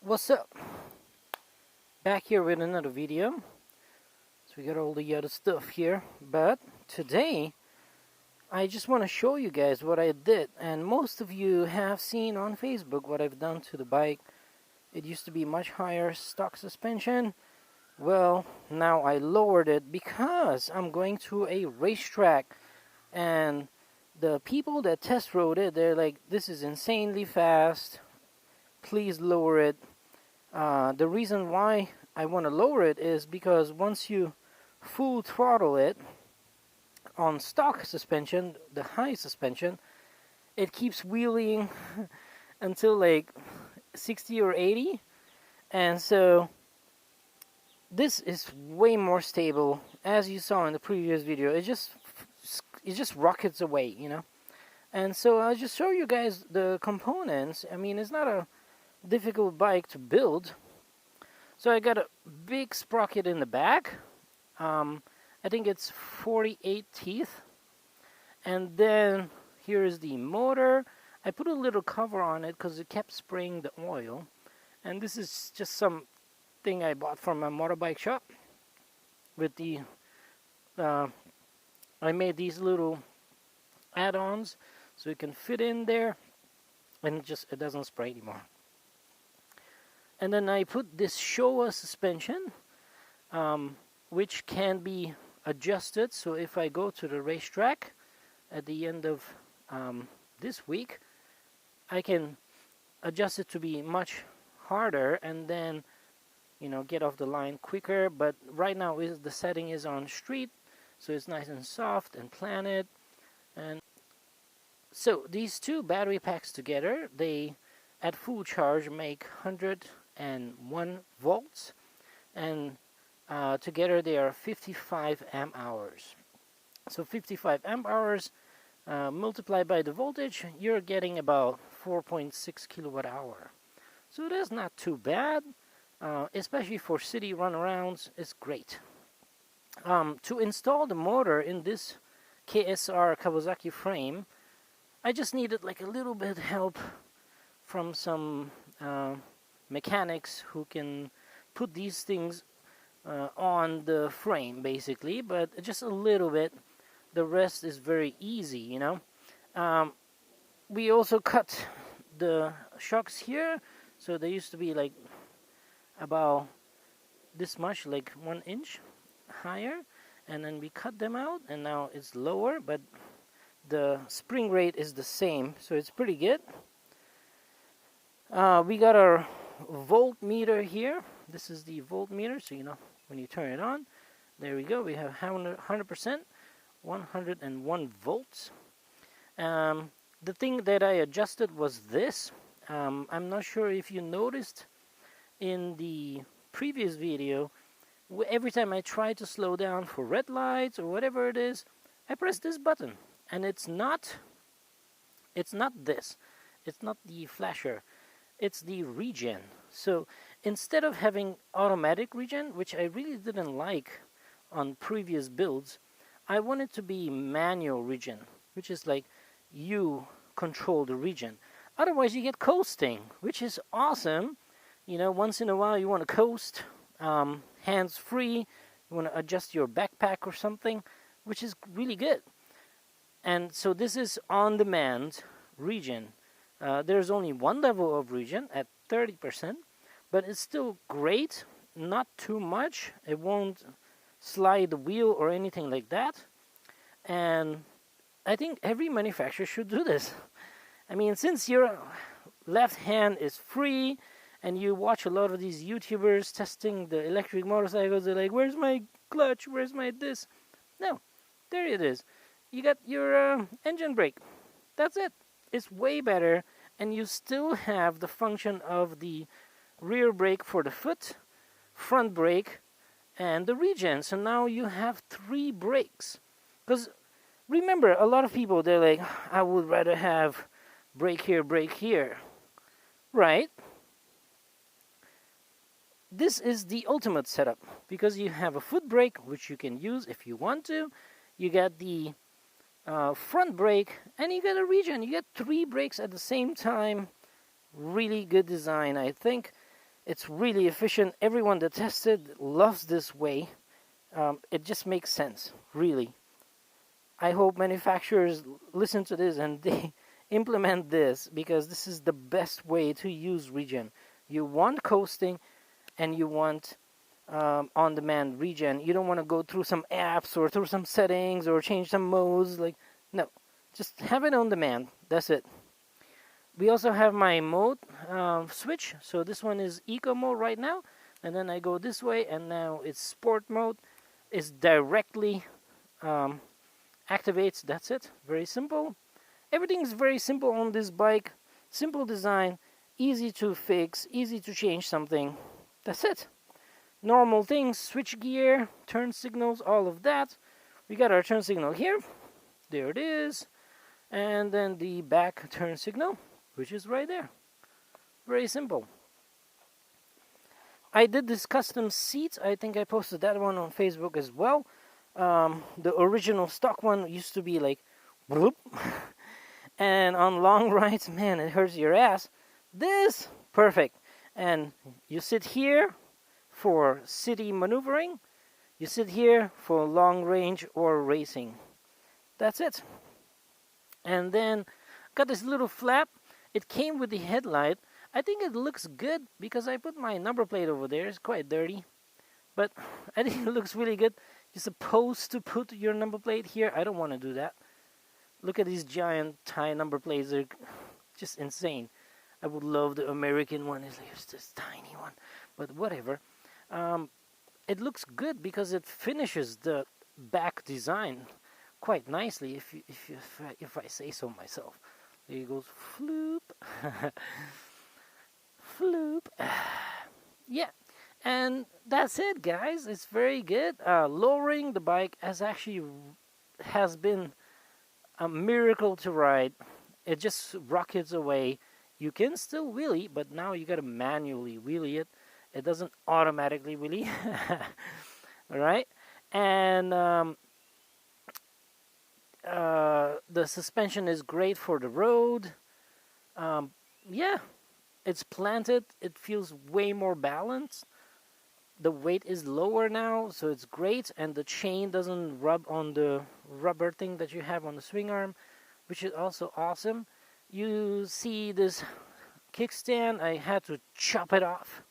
What's up? Back here with another video. So we got all the other stuff here, but today I just want to show you guys what I did, and most of you have seen on Facebook what I've done to the bike. It used to be much higher stock suspension. Well, now I lowered it because I'm going to a racetrack, and the people that test rode it, they're like, this is insanely fast, please lower it. The reason why I want to lower it is because once you full throttle it on stock suspension, the high suspension, it keeps wheeling until like 60 or 80, and so this is way more stable. As you saw in the previous video, it just rockets away, you know. And so I'll just show you guys the components. I mean, it's not a difficult bike to build. So I got a big sprocket in the back. I think it's 48 teeth. And then here is the motor. I put a little cover on it because it kept spraying the oil. And this is just something I bought from a motorbike shop. With the, I made these little add-ons so it can fit in there, and it doesn't spray anymore. And then I put this Showa suspension, which can be adjusted. So if I go to the racetrack at the end of this week, I can adjust it to be much harder and then, you know, get off the line quicker. But right now the setting is on street, so it's nice and soft and planted. And so these two battery packs together, they at full charge make 101 volts, and together they are 55 amp hours. So 55 amp hours multiplied by the voltage, you're getting about 4.6 kilowatt hour. So that's not too bad, especially for city runarounds. It's great. To install the motor in this KSR Kawasaki frame, I just needed like a little bit help from some mechanics who can put these things on the frame, basically, but just a little bit. The rest is very easy, you know. We also cut the shocks here, so they used to be like about this much, like 1 inch higher, and then we cut them out, and now it's lower, but the spring rate is the same, so it's pretty good. We got our voltmeter here. This is the voltmeter, so you know when you turn it on, there we go. We have 100%, 101 volts. The thing that I adjusted was this. I'm not sure if you noticed in the previous video, every time I try to slow down for red lights or whatever it is, I press this button, and it's not this. It's not the flasher. It's the regen. So instead of having automatic regen, which I really didn't like on previous builds, I want it to be manual regen, which is like you control the regen. Otherwise you get coasting, which is awesome. You know, once in a while you want to coast, hands free, you want to adjust your backpack or something, which is really good. And so this is on-demand regen. There's only one level of regen at 30%, but it's still great, not too much. It won't slide the wheel or anything like that. And I think every manufacturer should do this. I mean, since your left hand is free, and you watch a lot of these YouTubers testing the electric motorcycles, they're like, where's my clutch? Where's my this? No, there it is. You got your engine brake. That's it. It's way better, and you still have the function of the rear brake for the foot, front brake, and the regen. So now you have 3 brakes. Because remember, a lot of people, they're like, I would rather have brake here. Right? This is the ultimate setup, because you have a foot brake, which you can use if you want to. You got the front brake, and you get a regen. You get 3 brakes at the same time Really good design. I think it's really efficient. Everyone that tested loves this way. It just makes sense, really. I hope manufacturers listen to this and they implement this, because this is the best way to use regen. You want coasting and you want on-demand regen. You don't want to go through some apps or through some settings or change some modes. Like, no, just have it on demand. That's it. We also have my mode switch. So this one is eco mode right now, and then I go this way, and now it's sport mode. It's directly activates. That's it. Very simple. Everything is very simple on this bike. Simple design, easy to fix, easy to change something. That's it. Normal things, switch gear, turn signals, all of that. We got our turn signal here. There it is. And then the back turn signal, which is right there. Very simple. I did this custom seat. I think I posted that one on Facebook as well. The original stock one used to be like, whoop. And on long rides, man, it hurts your ass. This, perfect. And you sit here for city maneuvering. You sit here for long range or racing. That's it. And then got this little flap. It came with the headlight. I think it looks good because I put my number plate over there. It's quite dirty, but I think it looks really good. You're supposed to put your number plate here. I don't want to do that. Look at these giant Thai number plates. They're just insane. I would love the American one. It's like this tiny one, but whatever. It looks good because it finishes the back design quite nicely, if I say so myself. There it goes, floop, floop. Yeah, and that's it, guys. It's very good. Lowering the bike has been a miracle to ride. It just rockets away. You can still wheelie, but now you gotta manually wheelie it. It doesn't automatically wheelie. All right, and the suspension is great for the road. Yeah, it's planted. It feels way more balanced. The weight is lower now, so it's great, and the chain doesn't rub on the rubber thing that you have on the swing arm, which is also awesome. You see this kickstand, I had to chop it off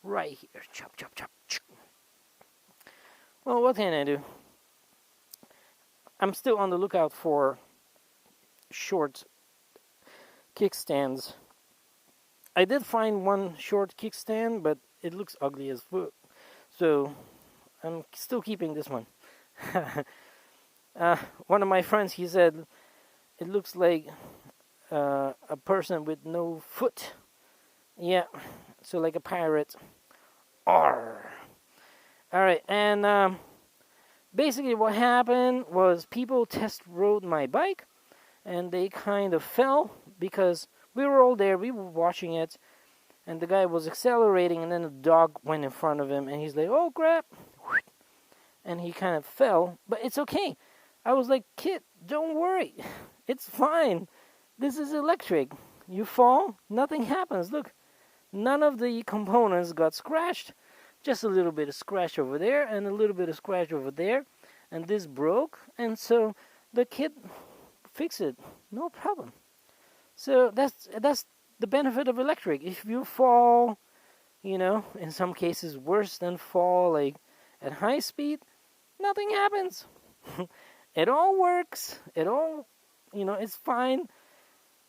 right here. Chop, chop, chop. Well, what can I do? I'm still on the lookout for short kickstands. I did find one short kickstand, but it looks ugly as fuck. So I'm still keeping this one. One of my friends, he said, it looks like a person with no foot. Yeah, so like a pirate. Arr. All right, and basically what happened was people test rode my bike, and they kind of fell because we were all there, we were watching it, and the guy was accelerating, and then a dog went in front of him, and he's like, oh crap, and he kind of fell, but it's okay. I was like, kid, don't worry, it's fine. This is electric. You fall, nothing happens. Look, none of the components got scratched. Just a little bit of scratch over there and a little bit of scratch over there. And this broke. And so the kid fixed it. No problem. So that's the benefit of electric. If you fall, in some cases worse than fall like at high speed, nothing happens. It all works. It all, it's fine.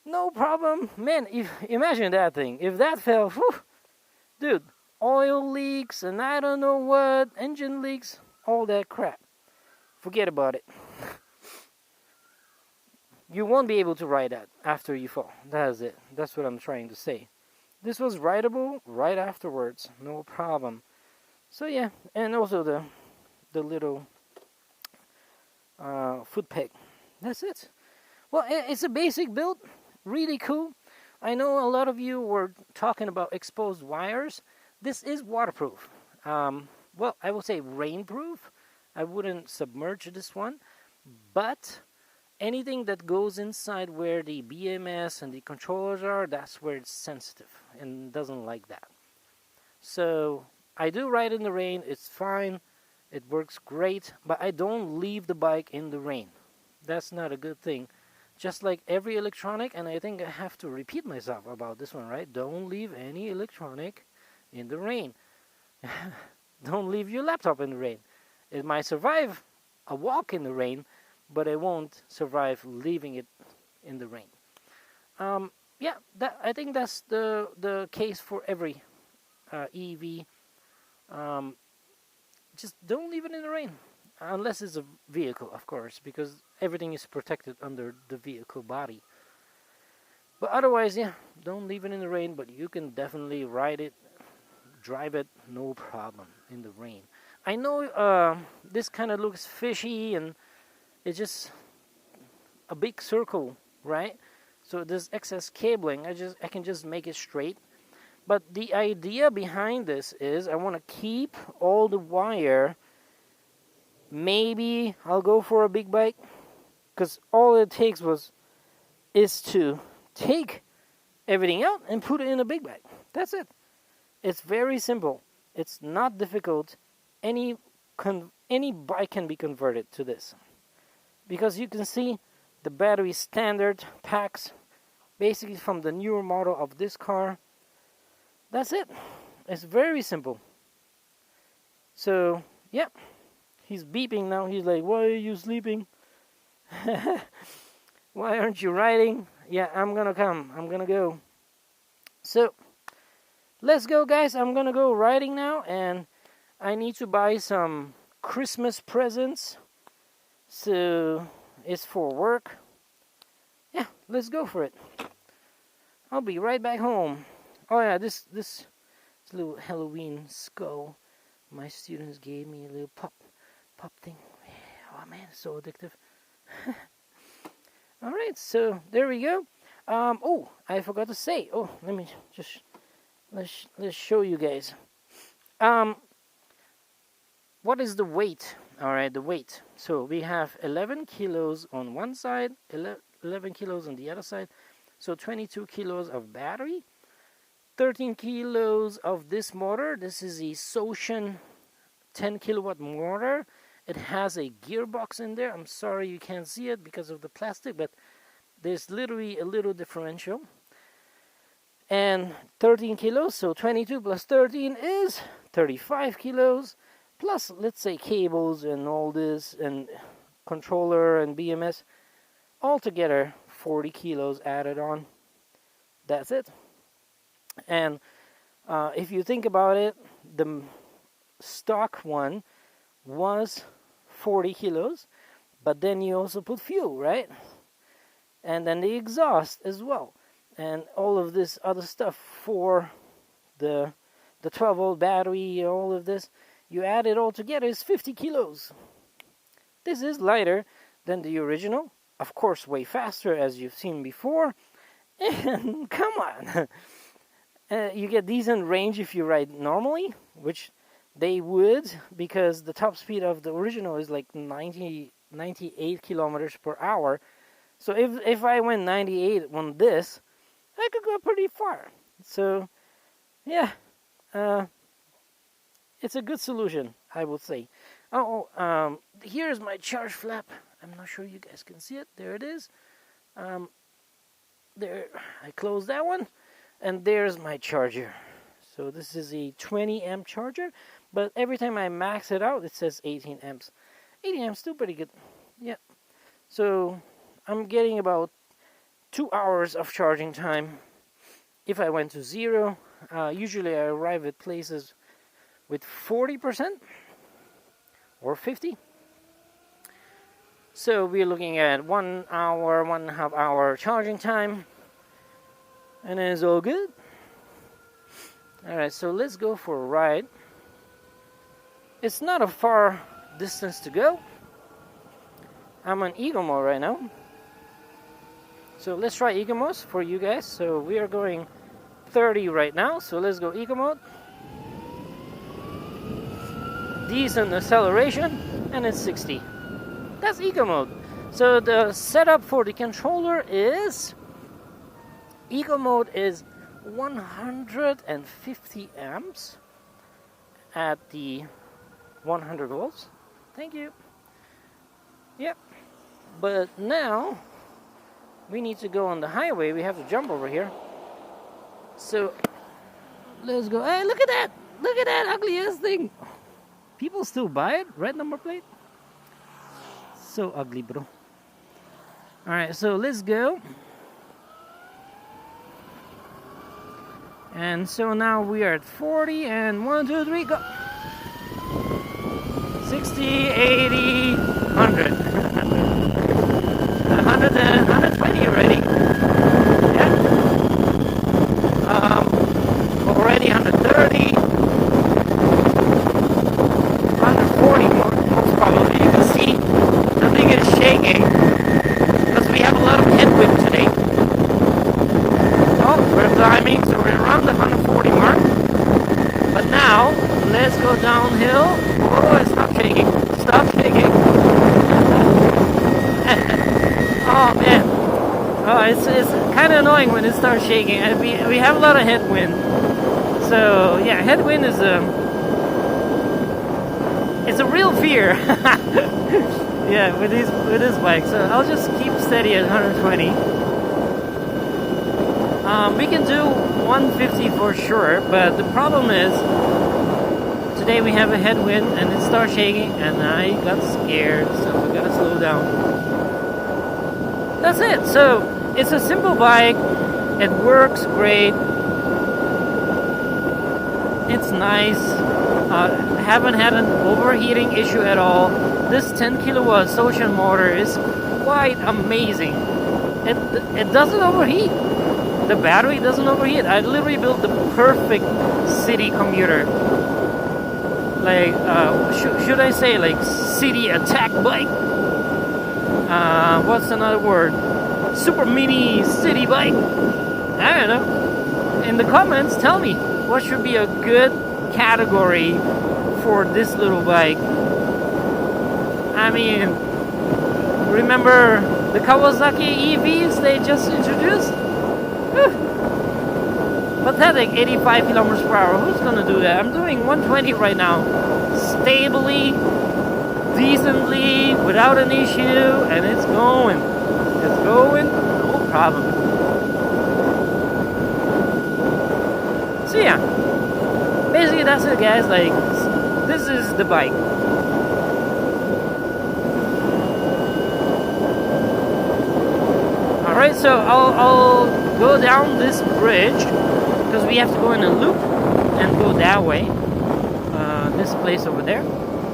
No problem. Man, imagine that thing. If that fell, whew, dude, oil leaks and I don't know what, engine leaks, all that crap. Forget about it. You won't be able to ride that after you fall. That is it. That's what I'm trying to say. This was rideable right afterwards. No problem. So yeah, and also the little foot peg. That's it. Well, it's a basic build. Really cool. I know a lot of you were talking about exposed wires. This is waterproof. Well, I would say rainproof. I wouldn't submerge this one, but anything that goes inside where the BMS and the controllers are, that's where it's sensitive and doesn't like that. So I do ride in the rain, it's fine, it works great, but I don't leave the bike in the rain. That's not a good thing. Just like every electronic, and I think I have to repeat myself about this one, right? Don't leave any electronic in the rain. Don't leave your laptop in the rain. It might survive a walk in the rain, but it won't survive leaving it in the rain. Yeah, I think that's the case for every EV. Just don't leave it in the rain, unless it's a vehicle, of course, because everything is protected under the vehicle body. But otherwise, yeah, don't leave it in the rain, but you can definitely ride it, drive it, no problem in the rain. I know this kind of looks fishy, and it's just a big circle, right? So this excess cabling, I can just make it straight. But the idea behind this is I want to keep all the wire. Maybe I'll go for a big bike, because all it takes is to take everything out and put it in a big bike. That's it. It's very simple. It's not difficult. Any bike can be converted to this, because you can see the battery standard packs basically from the newer model of this car. That's it. It's very simple. So yeah, he's beeping now. He's like, why are you sleeping? Why aren't you riding? Yeah, I'm gonna come. I'm gonna go. So let's go, guys. I'm gonna go riding now, and I need to buy some Christmas presents. So it's for work. Yeah, let's go for it. I'll be right back home. Oh yeah, this little Halloween skull my students gave me, a little pop thing. Oh man, it's so addictive. All right, so there we go. Oh, I forgot to say. Oh, let me just let's show you guys. What is the weight? All right, the weight. So we have 11 kilos on one side, 11 kilos on the other side. So 22 kilos of battery, 13 kilos of this motor. This is a Sotion 10 kilowatt motor. It has a gearbox in there. I'm sorry you can't see it because of the plastic, but there's literally a little differential. And 13 kilos, so 22 plus 13 is 35 kilos. Plus, let's say cables and all this, and controller and BMS. Altogether, 40 kilos added on. That's it. And if you think about it, the stock one was 40 kilos, but then you also put fuel, right? And then the exhaust as well, and all of this other stuff for the 12-volt battery, all of this, you add it all together, is 50 kilos. This is lighter than the original, of course way faster as you've seen before, and come on, you get decent range if you ride normally, which they would, because the top speed of the original is like 98 kilometers per hour. So if I went 98 on this, I could go pretty far. So yeah, it's a good solution, I would say. Here's my charge flap. I'm not sure you guys can see it. There it is. There, I closed that one, and there's my charger. So this is a 20 amp charger, but every time I max it out, it says 18 amps. 18 amps, still pretty good. Yeah. So I'm getting about 2 hours of charging time. If I went to zero, usually I arrive at places with 40% or 50%. So we're looking at 1 hour, 1.5 hour charging time, and it's all good. Alright, so let's go for a ride. It's not a far distance to go. I'm on eco mode right now. So let's try eco mode for you guys. So we are going 30 right now, so let's go eco mode. Decent acceleration, and it's 60. That's eco mode. So the setup for the controller is eco mode is 150 amps at the 100 volts. Thank you. Yep. But now we need to go on the highway. We have to jump over here. So let's go. Hey, look at that! Look at that ugly ass thing. People still buy it? Red number plate? So ugly, bro. Alright, so let's go. And so now we are at 40 and 1, 2, 3, go. 60, 80, 100. 100 and 120 already. Yeah. Already 130. 140 most probably. You can see the thing is shaking because we have a lot of headwind today. Oh, we're climbing, so we're around the 140 mark. But now, let's go downhill. Oh, it stopped shaking. Stop shaking. Oh man. Oh, it's kind of annoying when it starts shaking. And we have a lot of headwind. So yeah, headwind is it's a real fear. Yeah, with this bike. So I'll just keep steady at 120. We can do 150 for sure, but the problem is today we have a headwind and it starts shaking, and I got scared, so we gotta slow down. That's it. So it's a simple bike. It works great. It's nice. Haven't had an overheating issue at all. This 10 kilowatt sotion motor is quite amazing. It doesn't overheat. The battery doesn't overheat. I literally built the perfect city commuter. Like, should I say like city attack bike? What's another word? Super mini city bike? I don't know. In the comments, tell me what should be a good category for this little bike. I mean, remember the Kawasaki EVs they just introduced? Pathetic 85 kilometers per hour. Who's gonna do that? I'm doing 120 right now. Stably, decently, without an issue, and it's going. It's going, no problem. So yeah, basically that's it, guys. Like, this is the bike. Alright, so I'll go down this bridge because we have to go in a loop and go that way. This place over there.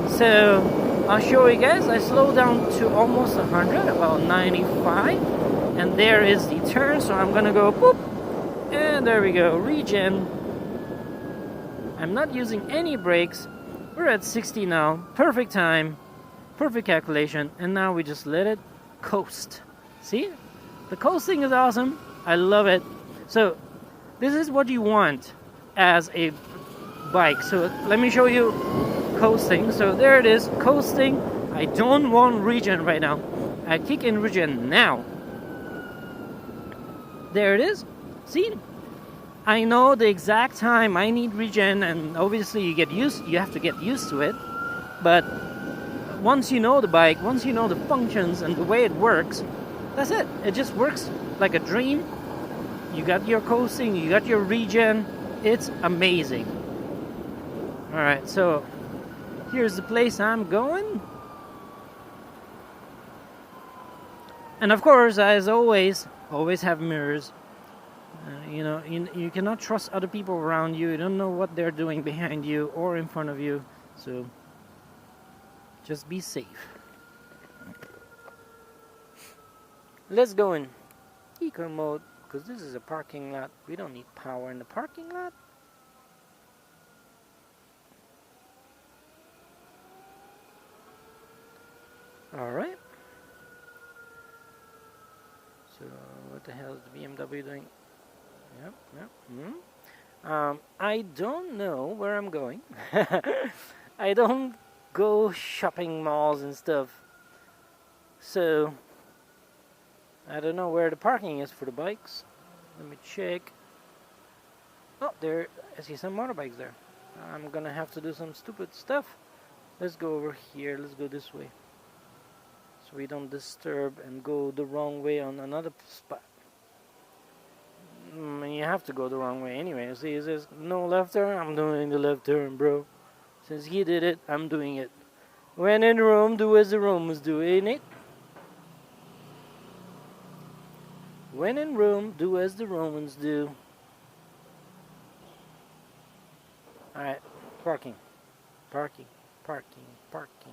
So I'll show you guys. I slow down to almost 100, about 95, and there is the turn. So I'm gonna go boop, and there we go. Regen. I'm not using any brakes. We're at 60 now. Perfect time, perfect calculation, and now we just let it coast. See? The coasting is awesome. I love it. So this is what you want as a bike. So let me show you coasting. So there it is, coasting. I don't want regen right now. I kick in regen now. There it is. See? I know the exact time I need regen, and obviously you have to get used to it. But once you know the bike, once you know the functions and the way it works, that's it. It just works like a dream. You got your coasting, you got your regen. It's amazing. Alright, so here's the place I'm going. And of course, as always have mirrors. You cannot trust other people around you. You don't know what they're doing behind you or in front of you. So just be safe. Let's go in eco mode, because this is a parking lot. We don't need power in the parking lot. Alright. So what the hell is the BMW doing? Yep. I don't know where I'm going. I don't go shopping malls and stuff. So I don't know where the parking is for the bikes. Let me check. Oh, there, I see some motorbikes there. I'm gonna have to do some stupid stuff. Let's go over here. Let's go this way, so we don't disturb and go the wrong way on another spot. You have to go the wrong way anyway. See, it says no left turn. I'm doing the left turn, bro. Since he did it, I'm doing it. When in Rome, do as the Romans do, ain't it? When in Rome, do as the Romans do. Alright, parking. Parking. Parking. Parking.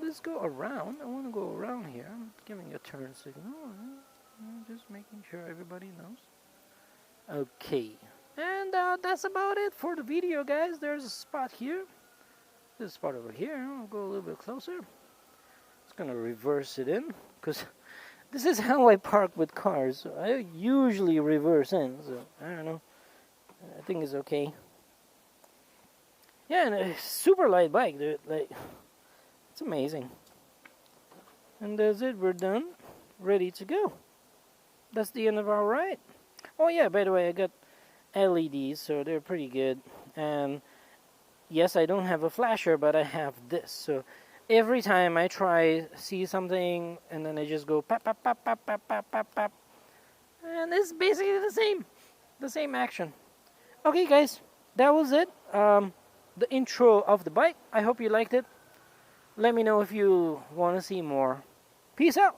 Let's go around. I want to go around here. I'm giving a turn signal. Just making sure everybody knows. Okay. And that's about it for the video, guys. There's a spot here. This spot over here. I'll go a little bit closer. It's gonna reverse it in, because this is how I park with cars. So I usually reverse in, so I don't know. I think it's okay. Yeah, and a super light bike, dude. Like, it's amazing. And that's it. We're done. Ready to go. That's the end of our ride. Oh yeah, by the way, I got LEDs, so they're pretty good. And yes, I don't have a flasher, but I have this. So every time I see something, and then I just go pap, pap, pap, pap, pap, pap, pap, pap. And it's basically the same action. Okay, guys, that was it. The intro of the bike. I hope you liked it. Let me know if you want to see more. Peace out.